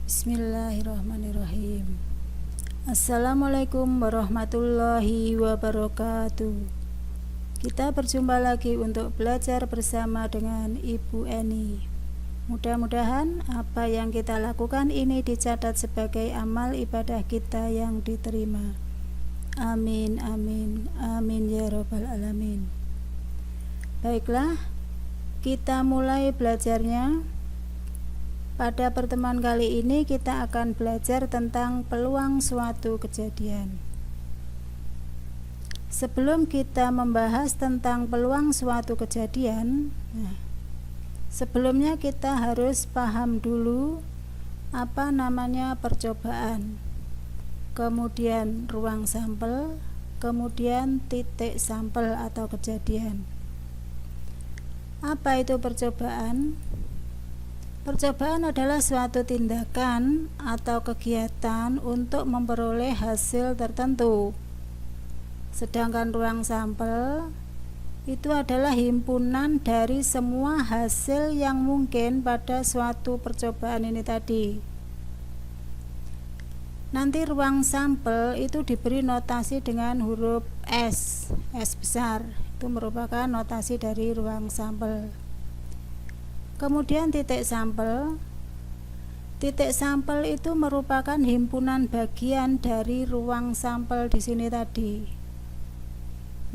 Bismillahirrahmanirrahim. Assalamualaikum warahmatullahi wabarakatuh. Kita berjumpa lagi untuk belajar bersama dengan Ibu Eni. Mudah-mudahan apa yang kita lakukan ini dicatat sebagai amal ibadah kita yang diterima. Amin, amin, amin ya robbal alamin. Baiklah, kita mulai belajarnya. Pada pertemuan kali ini kita akan belajar tentang peluang suatu kejadian. Sebelum kita membahas tentang peluang suatu kejadian, sebelumnya kita harus paham dulu apa namanya percobaan, kemudian ruang sampel, kemudian titik sampel atau kejadian. Apa itu percobaan? Percobaan adalah suatu tindakan atau kegiatan untuk memperoleh hasil tertentu. Sedangkan ruang sampel itu adalah himpunan dari semua hasil yang mungkin pada suatu percobaan ini tadi. Nanti ruang sampel itu diberi notasi dengan huruf S besar. Itu merupakan notasi dari ruang sampel. Kemudian titik sampel itu merupakan himpunan bagian dari ruang sampel di sini tadi.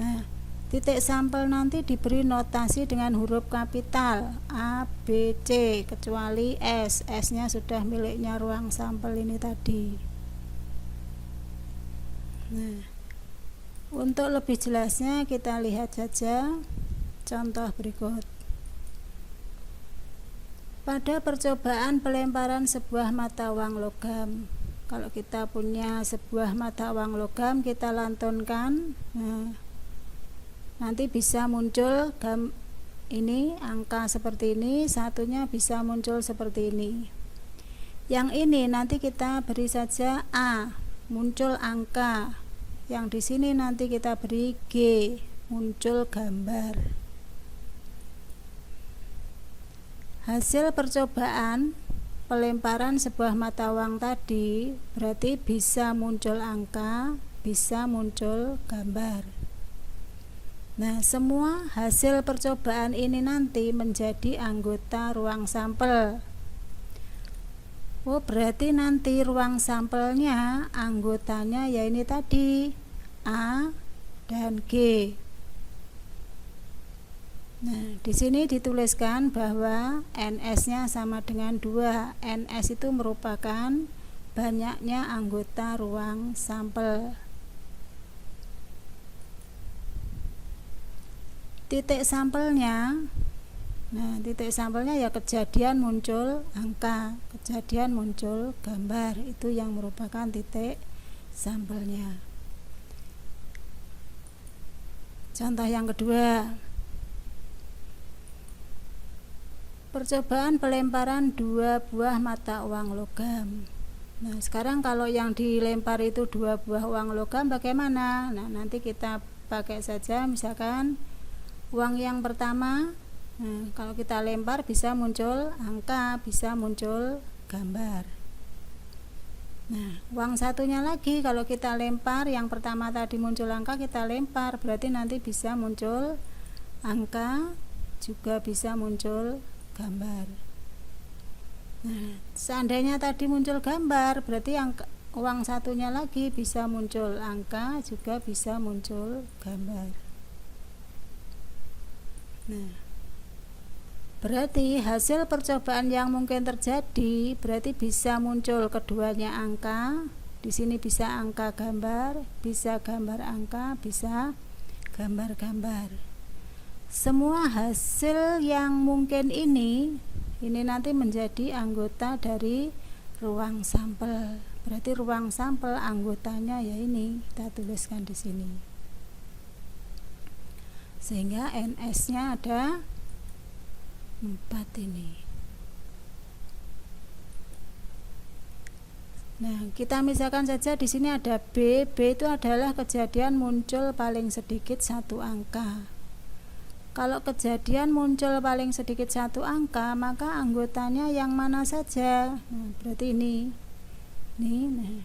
Nah, titik sampel nanti diberi notasi dengan huruf kapital A, B, C, kecuali S. S-nya sudah miliknya ruang sampel ini tadi. Nah, untuk lebih jelasnya kita lihat saja contoh berikut. Pada percobaan pelemparan sebuah mata uang logam, kalau kita punya sebuah mata uang logam, kita lantunkan, nanti bisa muncul ini angka seperti ini, satunya bisa muncul seperti ini. Yang ini nanti kita beri saja A, muncul angka. Yang di sini nanti kita beri G, muncul gambar. Hasil percobaan pelemparan sebuah mata uang tadi berarti bisa muncul angka, bisa muncul gambar. Nah, semua hasil percobaan ini nanti menjadi anggota ruang sampel. Oh, berarti nanti ruang sampelnya anggotanya ya ini tadi A dan G. Nah, di sini dituliskan bahwa NS-nya sama dengan 2. NS itu merupakan banyaknya anggota ruang sampel. Titik sampelnya, titik sampelnya ya kejadian muncul angka, kejadian muncul gambar, itu yang merupakan titik sampelnya. Contoh yang kedua, percobaan pelemparan 2 buah mata uang logam. Nah, sekarang kalau yang dilempar itu 2 buah uang logam bagaimana? Nah, nanti kita pakai saja misalkan uang yang pertama. Nah, kalau kita lempar bisa muncul angka, bisa muncul gambar. Nah, uang satunya lagi kalau kita lempar, yang pertama tadi muncul angka, kita lempar, berarti nanti bisa muncul angka, juga bisa muncul gambar. Nah, seandainya tadi muncul gambar, berarti uang satunya lagi bisa muncul angka, juga bisa muncul gambar. Nah, berarti hasil percobaan yang mungkin terjadi berarti bisa muncul keduanya angka. Di sini bisa angka gambar, bisa gambar angka, bisa gambar-gambar. Semua hasil yang mungkin ini nanti menjadi anggota dari ruang sampel. Berarti ruang sampel anggotanya ya ini kita tuliskan di sini. Sehingga NS-nya ada 4 ini. Nah, kita misalkan saja di sini ada B. B itu adalah kejadian muncul paling sedikit 1 angka. Kalau kejadian muncul paling sedikit satu angka, maka anggotanya yang mana saja? Nah, berarti ini. Nah,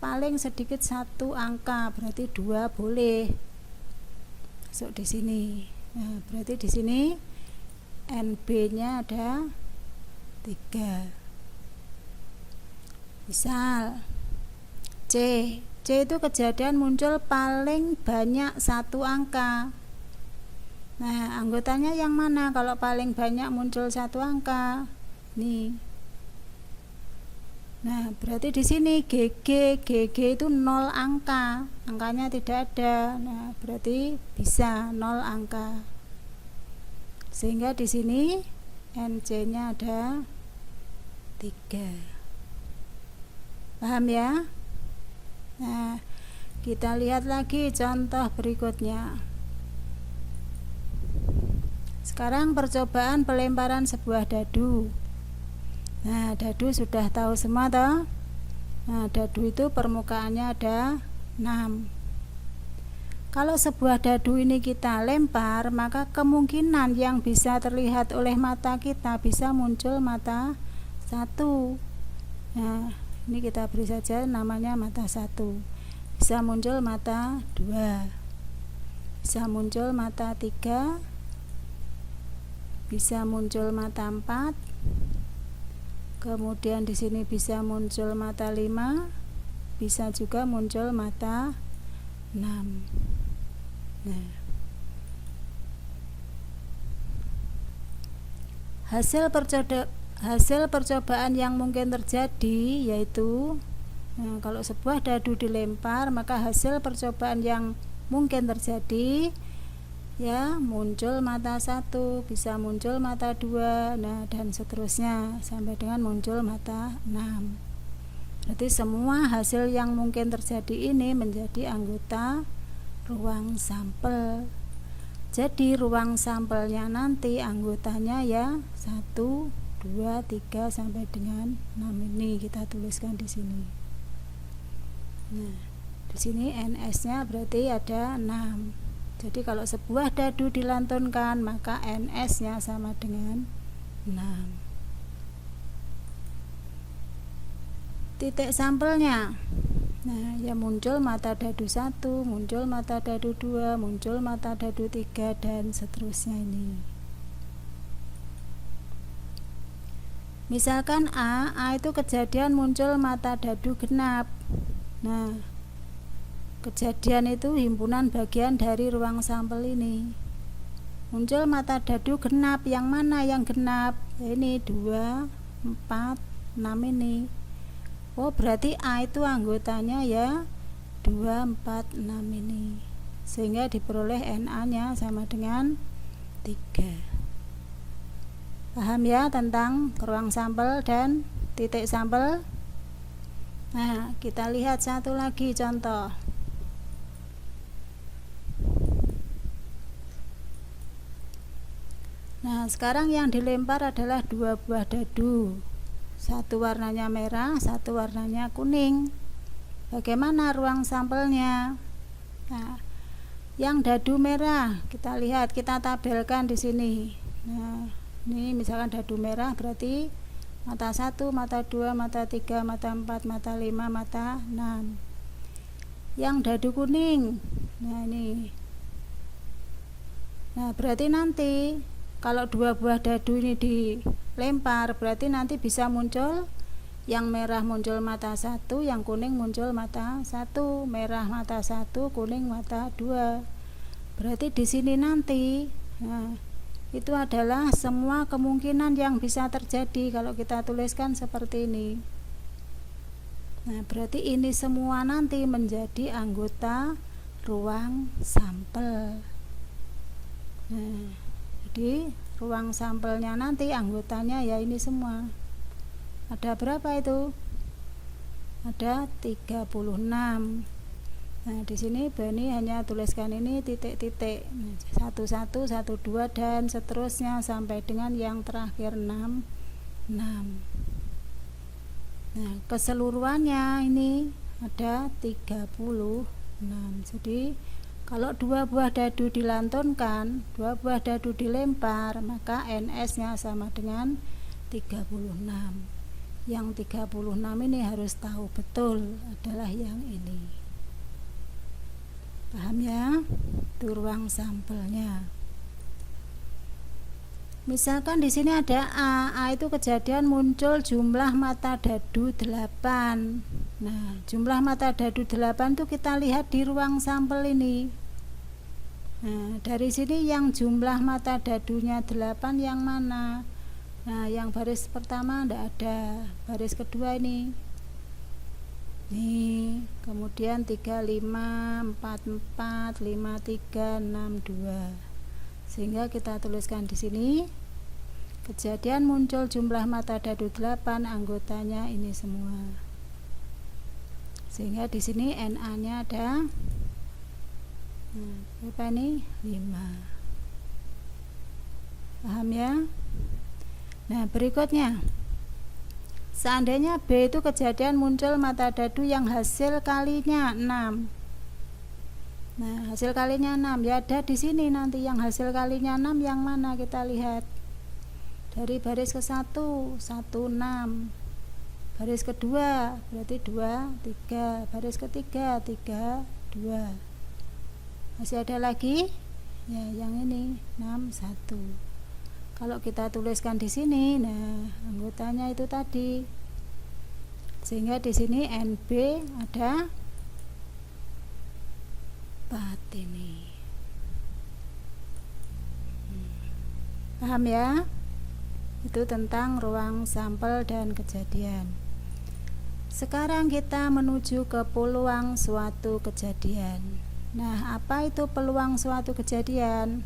paling sedikit satu angka, berarti 2 boleh masuk di sini. Nah, berarti di sini NB-nya ada 3. Misal C itu kejadian muncul paling banyak satu angka. Nah, anggotanya yang mana kalau paling banyak muncul satu angka? Nih. Nah, berarti di sini GG itu 0 angka. Angkanya tidak ada. Nah, berarti bisa 0 angka. Sehingga di sini NC-nya ada 3. Paham ya? Nah, kita lihat lagi contoh berikutnya. Sekarang percobaan pelemparan sebuah dadu. Nah, dadu sudah tahu semua toh? Nah, dadu itu permukaannya ada 6. Kalau sebuah dadu ini kita lempar, maka kemungkinan yang bisa terlihat oleh mata kita bisa muncul mata 1. Nah, ini kita beri saja namanya mata 1. Bisa muncul mata 2. Bisa muncul mata 3. Bisa muncul mata 4. Kemudian di sini bisa muncul mata 5. Bisa juga muncul mata 6. Nah, hasil percobaan yang mungkin terjadi yaitu, nah, kalau sebuah dadu dilempar, maka hasil percobaan yang mungkin terjadi ya muncul mata 1, bisa muncul mata 2, nah dan seterusnya sampai dengan muncul mata 6. Berarti semua hasil yang mungkin terjadi ini menjadi anggota ruang sampel. Jadi ruang sampelnya nanti anggotanya ya 1, 2, 3 sampai dengan 6 ini kita tuliskan di sini. Nah, di sini NS-nya berarti ada 6. Jadi kalau sebuah dadu dilantunkan, maka NS-nya sama dengan 6. Titik sampelnya. Nah, ya muncul mata dadu 1, muncul mata dadu 2, muncul mata dadu 3 dan seterusnya ini. Misalkan A itu kejadian muncul mata dadu genap. Nah, kejadian itu himpunan bagian dari ruang sampel ini. Muncul mata dadu genap, yang mana yang genap? Ini 2, 4, 6 ini. Oh, berarti A itu anggotanya ya 2, 4, 6 ini. Sehingga diperoleh NA-nya sama dengan 3. Paham ya tentang ruang sampel dan titik sampel? Nah, kita lihat satu lagi contoh. Nah, sekarang yang dilempar adalah 2 buah dadu. Satu warnanya merah, satu warnanya kuning. Bagaimana ruang sampelnya? Nah, yang dadu merah kita lihat, kita tabelkan di sini. Nah, ini misalkan dadu merah berarti mata 1, mata 2, mata 3, mata 4, mata 5, mata 6. Yang dadu kuning, nah ini. Nah, berarti nanti kalau 2 buah dadu ini dilempar, berarti nanti bisa muncul yang merah muncul mata 1, yang kuning muncul mata 1, merah mata 1, kuning mata 2. Berarti di sini nanti, nah, itu adalah semua kemungkinan yang bisa terjadi kalau kita tuliskan seperti ini. Nah, berarti ini semua nanti menjadi anggota ruang sampel. Nah, jadi ruang sampelnya nanti anggotanya ya ini semua. Ada berapa itu? Ada 36. Nah, di sini Bani hanya tuliskan ini titik-titik. 1, 1, 1, 2 dan seterusnya sampai dengan yang terakhir 6, 6. Nah, keseluruhannya ini ada 36. Jadi Kalau 2 buah dadu dilantunkan, 2 buah dadu dilempar, maka NS-nya sama dengan 36. Yang 36 ini harus tahu betul adalah yang ini. Paham ya? Itu ruang sampelnya. Misalkan di sini ada A itu kejadian muncul jumlah mata dadu 8. Nah, jumlah mata dadu 8 itu kita lihat di ruang sampel ini. Nah, dari sini yang jumlah mata dadunya 8 yang mana? Nah, yang baris pertama tidak ada, baris kedua ini. Nih, kemudian 35, 44, 53, 62. Sehingga kita tuliskan di sini kejadian muncul jumlah mata dadu 8, anggotanya ini semua. Sehingga di sini NA-nya ada berapa ini? 5. Paham ya? Nah, berikutnya. Seandainya B itu kejadian muncul mata dadu yang hasil kalinya 6. Nah, hasil kalinya 6 ya ada di sini nanti yang hasil kalinya 6 yang mana kita lihat. Dari baris ke 1, 1 6. Baris kedua berarti 2 3. Baris ketiga 3 2. Masih ada lagi? Ya, yang ini 6 1. Kalau kita tuliskan di sini, nah anggotanya itu tadi. Sehingga di sini NB ada 4 ini. Paham ya? Itu tentang ruang sampel dan kejadian. Sekarang kita menuju ke peluang suatu kejadian. Nah, apa itu peluang suatu kejadian?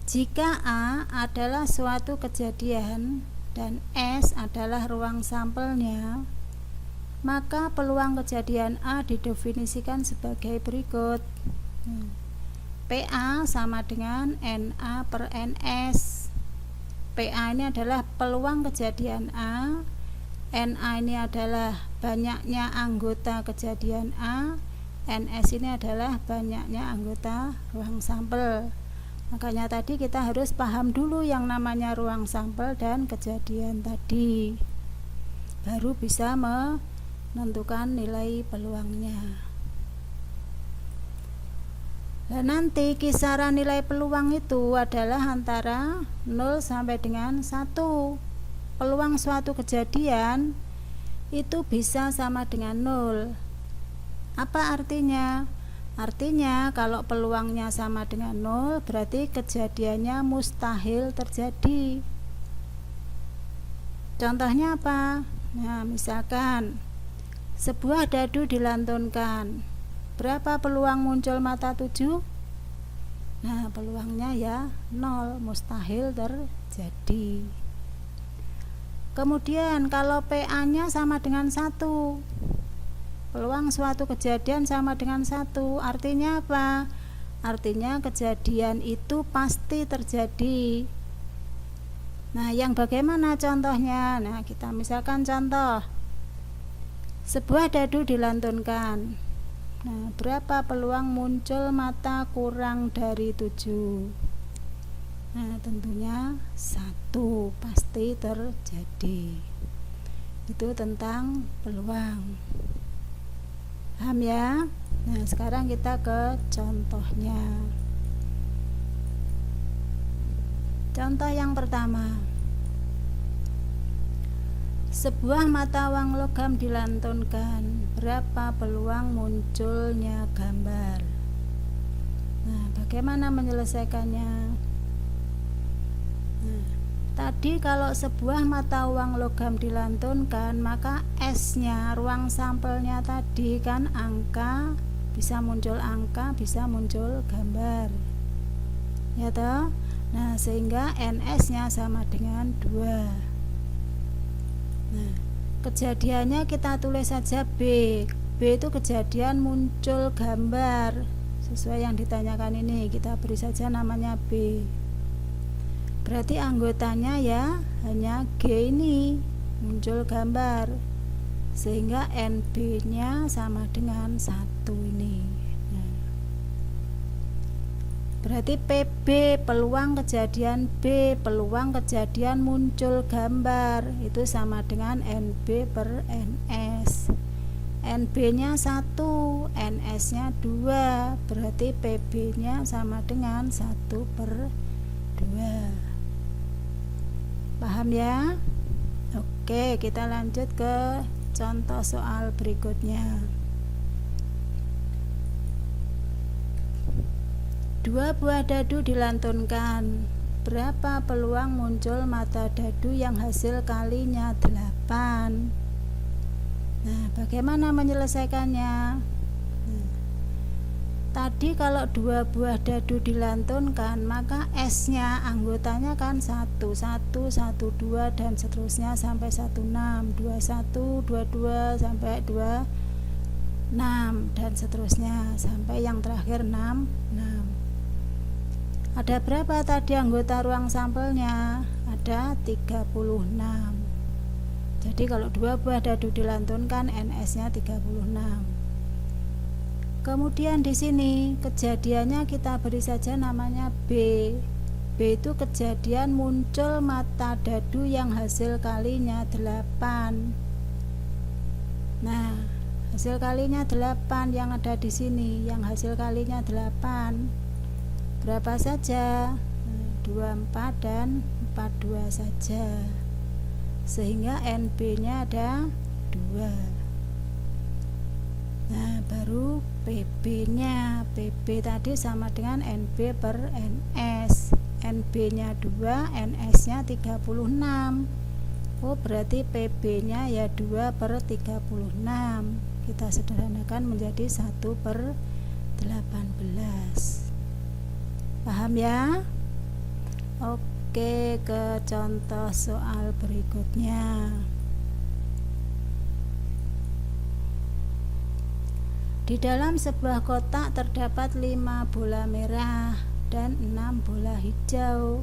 Jika A adalah suatu kejadian dan S adalah ruang sampelnya, maka peluang kejadian A didefinisikan sebagai berikut. PA sama dengan NA per NS. PA ini adalah peluang kejadian A, NA ini adalah banyaknya anggota kejadian A, NS ini adalah banyaknya anggota ruang sampel. Makanya tadi kita harus paham dulu yang namanya ruang sampel dan kejadian tadi, baru bisa menentukan nilai peluangnya. Dan nanti kisaran nilai peluang itu adalah antara 0 sampai dengan 1. Peluang suatu kejadian itu bisa sama dengan 0. Apa artinya? Artinya kalau peluangnya sama dengan 0 berarti kejadiannya mustahil terjadi. Contohnya apa? Nah, misalkan sebuah dadu dilantunkan, berapa peluang muncul mata 7? Nah, peluangnya ya 0, mustahil terjadi. Kemudian kalau PA nya sama dengan 1, peluang suatu kejadian sama dengan 1, artinya apa? Artinya kejadian itu pasti terjadi. Nah, yang bagaimana contohnya? Nah, kita misalkan contoh sebuah dadu dilantunkan. Nah, berapa peluang muncul mata kurang dari 7? Nah, tentunya 1, pasti terjadi. Itu tentang peluang. Paham ya? Nah, sekarang kita ke contohnya. Contoh yang pertama. Sebuah mata uang logam dilantunkan, berapa peluang munculnya gambar? Nah, bagaimana menyelesaikannya? Nah, tadi kalau sebuah mata uang logam dilantunkan, maka S-nya, ruang sampelnya tadi kan angka, bisa muncul angka, bisa muncul gambar. Ya toh? Nah, sehingga NS-nya sama dengan 2. Nah, kejadiannya kita tulis saja B. B itu kejadian muncul gambar. Sesuai yang ditanyakan ini, kita beri saja namanya B. Berarti anggotanya ya hanya G ini, muncul gambar. Sehingga NB nya sama dengan 1 ini. Nah, berarti PB peluang kejadian B, peluang kejadian muncul gambar itu sama dengan NB per NS. NB nya 1, NS nya 2, berarti PB nya sama dengan 1 per 2. Paham ya? Oke, kita lanjut ke contoh soal berikutnya. 2 buah dadu dilantunkan. Berapa peluang muncul mata dadu yang hasil kalinya 8? Nah, bagaimana menyelesaikannya? Tadi kalau 2 buah dadu dilantunkan, maka S-nya anggotanya kan 1, 1, 1, 2 dan seterusnya sampai 16, 21, 22 sampai 26 dan seterusnya sampai yang terakhir 6, 6. Ada berapa tadi anggota ruang sampelnya? Ada 36. Jadi kalau 2 buah dadu dilantunkan, NS-nya 36. Kemudian di sini kejadiannya kita beri saja namanya B. B itu kejadian muncul mata dadu yang hasil kalinya 8. Nah, hasil kalinya 8 yang ada di sini, yang hasil kalinya 8. Berapa saja? 24 dan 42 saja. Sehingga NB-nya ada 2. Nah, baru PB-nya. PB tadi sama dengan NB per NS. NB-nya 2, NS-nya 36. Oh, berarti PB-nya ya 2 per 36. Kita sederhanakan menjadi 1 per 18. Paham ya? Oke, ke contoh soal berikutnya. Di dalam sebuah kotak terdapat 5 bola merah dan 6 bola hijau.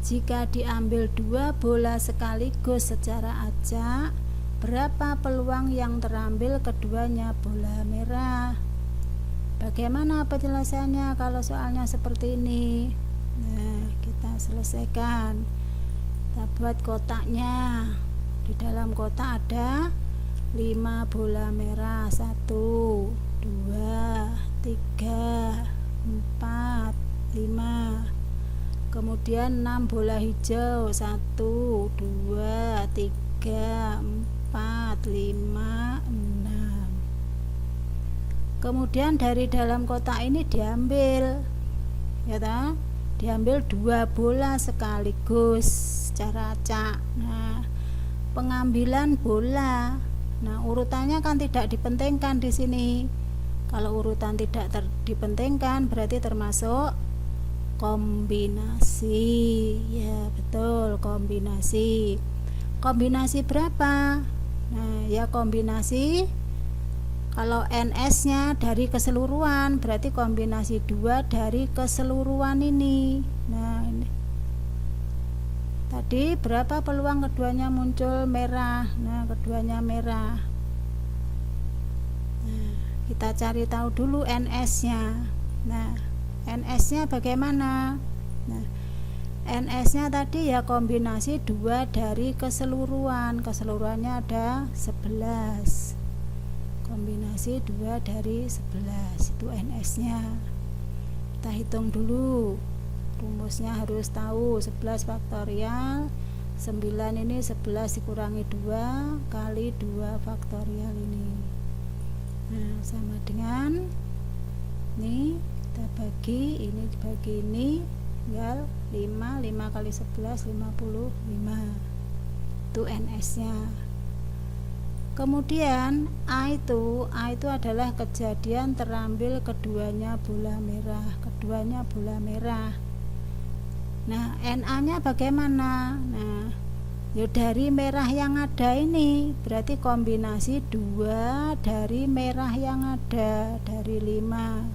Jika diambil 2 bola sekaligus secara acak, berapa peluang yang terambil keduanya bola merah? Bagaimana penjelasannya kalau soalnya seperti ini? Nah, kita selesaikan. Kita buat kotaknya. Di dalam kotak ada 5 bola merah, 1, 2, 3, 4, 5. Kemudian 6 bola hijau, 1, 2, 3, 4, 5, 6. Kemudian dari dalam kotak ini diambil, ya toh? Diambil 2 bola sekaligus secara acak. Nah, pengambilan bola. Nah, urutannya kan tidak dipentingkan di sini. Kalau urutan tidak dipentingkan berarti termasuk kombinasi. Ya, betul, kombinasi. Kombinasi berapa? Nah, ya kombinasi kalau NS-nya dari keseluruhan berarti kombinasi 2 dari keseluruhan ini. Nah, ini tadi berapa peluang keduanya muncul merah? Nah, keduanya merah. Nah, kita cari tahu dulu NS-nya. Nah, NS-nya bagaimana? Nah, NS-nya tadi ya kombinasi 2 dari keseluruhan. Keseluruhannya ada 11. Kombinasi 2 dari 11 itu NS-nya. Kita hitung dulu. Rumusnya harus tahu 11 faktorial 9 ini 11 dikurangi 2 kali 2 faktorial ini. Nah, sama dengan ini kita bagi ini dibagi ini tinggal 5 kali 11 55. Itu NS nya. Kemudian A itu adalah kejadian terambil keduanya bola merah. Nah, NA-nya bagaimana? Nah, ya dari merah yang ada ini berarti kombinasi 2 dari merah yang ada dari 5.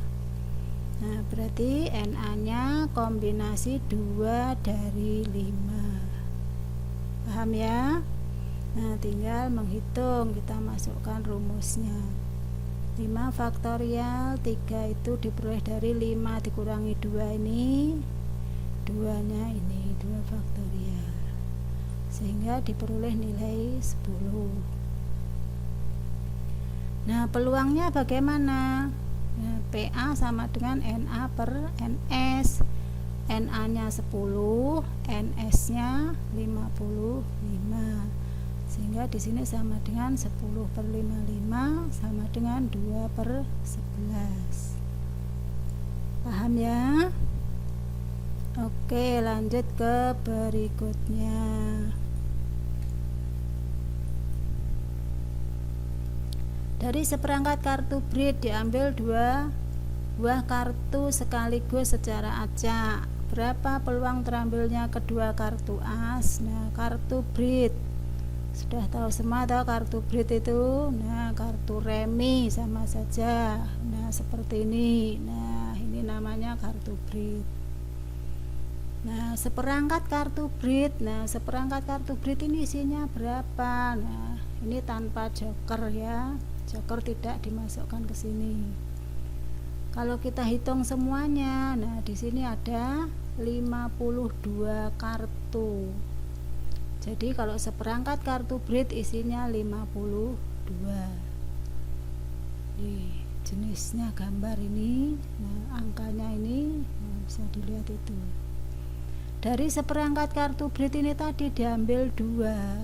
Nah, berarti NA-nya kombinasi 2 dari 5. Paham ya? Nah, tinggal menghitung, kita masukkan rumusnya. 5 faktorial 3 itu diperoleh dari 5 dikurangi 2 ini 2 nya ini 2 faktorial, sehingga diperoleh nilai 10. Nah, peluangnya bagaimana? Nah, PA sama dengan NA per NS. NA nya 10, NS nya 55, sehingga di sini sama dengan 10/55 sama dengan 2/11. Paham ya? Oke, lanjut ke berikutnya. Dari seperangkat kartu BRID diambil 2 buah kartu sekaligus secara acak. Berapa peluang terambilnya kedua kartu as? Nah, kartu BRID sudah tahu semua tahu kartu BRID itu. Nah, kartu remi sama saja. Nah, seperti ini. Nah, ini namanya kartu BRID. Nah, seperangkat kartu BRID. Nah, seperangkat kartu BRID ini isinya berapa? Nah, ini tanpa joker ya. Joker tidak dimasukkan ke sini. Kalau kita hitung semuanya, nah di sini ada 52 kartu. Jadi kalau seperangkat kartu BRID isinya 52. Nih, jenisnya gambar ini. Nah, angkanya ini bisa dilihat itu. Dari seperangkat kartu BRID ini tadi diambil 2.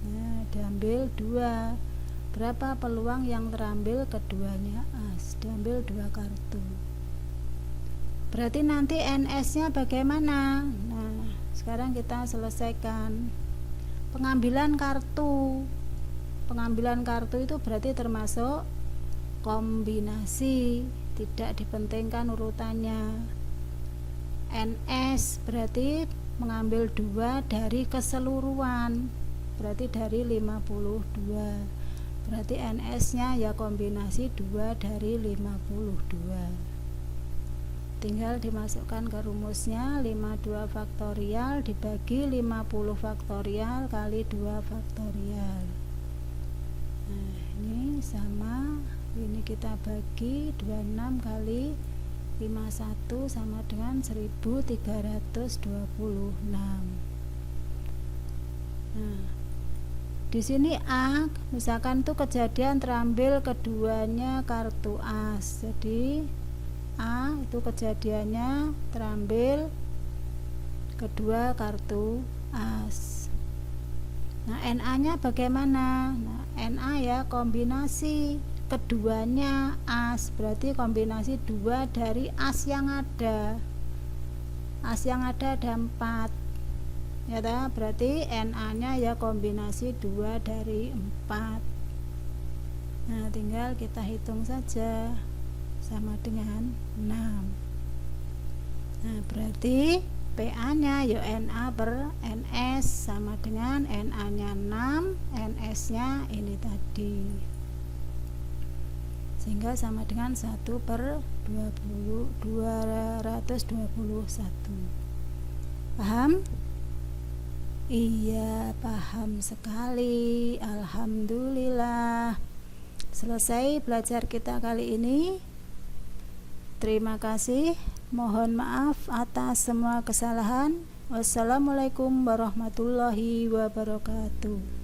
Nah, diambil 2. Berapa peluang yang terambil keduanya as? Diambil 2 kartu. Berarti nanti NS nya bagaimana? Nah, sekarang kita selesaikan pengambilan kartu. Pengambilan kartu itu berarti termasuk kombinasi, tidak dipentingkan urutannya. NS berarti mengambil 2 dari keseluruhan, berarti dari 52. Berarti NS nya ya kombinasi 2 dari 52. Tinggal dimasukkan ke rumusnya. 52 faktorial dibagi 50 faktorial kali 2 faktorial. Nah, ini sama, ini kita bagi 26 kali 51 sama dengan 1326. Nah, di sini A, misalkan tuh kejadian terambil keduanya kartu as. Jadi A itu kejadiannya terambil kedua kartu as. Nah, NA nya bagaimana? Nah, NA ya kombinasi keduanya as, berarti kombinasi 2 dari as yang ada. As yang ada 4. Ya, berarti NA nya ya kombinasi 2 dari 4. Nah, tinggal kita hitung saja, sama dengan 6. Nah, berarti PA nya ya NA per NS sama dengan NA nya 6, NS nya ini tadi, sehingga sama dengan 1/221. Paham? Iya, paham sekali. Alhamdulillah. Selesai belajar kita kali ini. Terima kasih. Mohon maaf atas semua kesalahan. Wassalamualaikum warahmatullahi wabarakatuh.